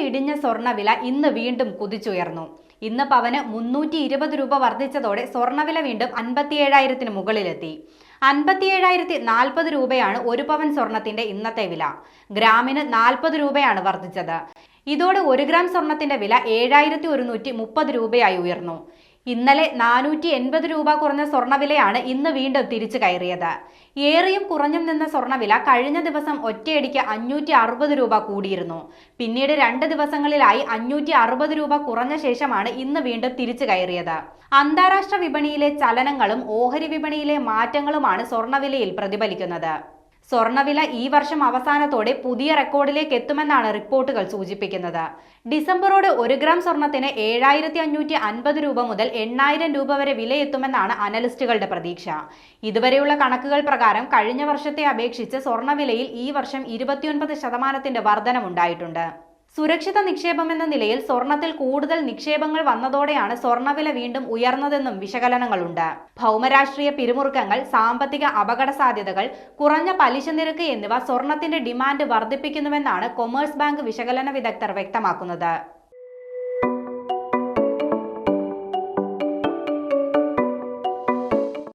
ഇടിഞ്ഞ സ്വർണ്ണവില ഇന്ന് വീണ്ടും കുതിച്ചുയർന്നു. ഇന്ന് പവന് 320 രൂപ വർദ്ധിച്ചതോടെ സ്വർണ്ണവില വീണ്ടും 57,000-ന് മുകളിലെത്തി. 57,040 രൂപയാണ് ഒരു പവൻ സ്വർണത്തിന്റെ ഇന്നത്തെ വില. ഗ്രാമിന് 40 രൂപയാണ് വർദ്ധിച്ചത്. ഇതോടെ 1 ഗ്രാം സ്വർണത്തിന്റെ വില 7,130 രൂപയായി ഉയർന്നു. ഇന്നലെ 480 രൂപ കുറഞ്ഞ സ്വർണ്ണവിലയാണ് ഇന്ന് വീണ്ടും തിരിച്ചു കയറിയത്. ഏറിയും കുറഞ്ഞും നിന്ന സ്വർണ്ണവില കഴിഞ്ഞ ദിവസം ഒറ്റയടിക്ക് 560 രൂപ കൂടിയിരുന്നു. പിന്നീട് 2 ദിവസങ്ങളിലായി 560 രൂപ കുറഞ്ഞ ശേഷമാണ് ഇന്ന് വീണ്ടും തിരിച്ചു കയറിയത്. അന്താരാഷ്ട്ര വിപണിയിലെ ചലനങ്ങളും ഓഹരി വിപണിയിലെ മാറ്റങ്ങളുമാണ് സ്വർണ്ണവിലയിൽ പ്രതിഫലിക്കുന്നത്. സ്വർണ്ണവില ഈ വർഷം അവസാനത്തോടെ പുതിയ റെക്കോർഡിലേക്ക് എത്തുമെന്നാണ് റിപ്പോർട്ടുകൾ സൂചിപ്പിക്കുന്നത്. ഡിസംബറോടെ 1 ഗ്രാം സ്വർണത്തിന് 7,550 രൂപ മുതൽ 8,000 രൂപ വരെ വിലയെത്തുമെന്നാണ് അനലിസ്റ്റുകളുടെ പ്രതീക്ഷ. ഇതുവരെയുള്ള കണക്കുകൾ പ്രകാരം കഴിഞ്ഞ വർഷത്തെ അപേക്ഷിച്ച് സ്വർണ്ണവിലയിൽ ഈ വർഷം 29% വർധനമുണ്ടായിട്ടുണ്ട്. സുരക്ഷിത നിക്ഷേപമെന്ന നിലയിൽ സ്വർണത്തിൽ കൂടുതൽ നിക്ഷേപങ്ങൾ വന്നതോടെയാണ് സ്വർണ്ണവില വീണ്ടും ഉയർന്നതെന്നും വിശകലനങ്ങളുണ്ട്. ഭൗമരാഷ്ട്രീയ പിരിമുറുക്കങ്ങൾ, സാമ്പത്തിക അപകട സാധ്യതകൾ, കുറഞ്ഞ പലിശ നിരക്ക് എന്നിവ സ്വർണത്തിന്റെ ഡിമാൻഡ് വർദ്ധിപ്പിക്കുന്നുവെന്നാണ് കൊമേഴ്സ് ബാങ്ക് വിശകലന വിദഗ്ധർ വ്യക്തമാക്കുന്നത്.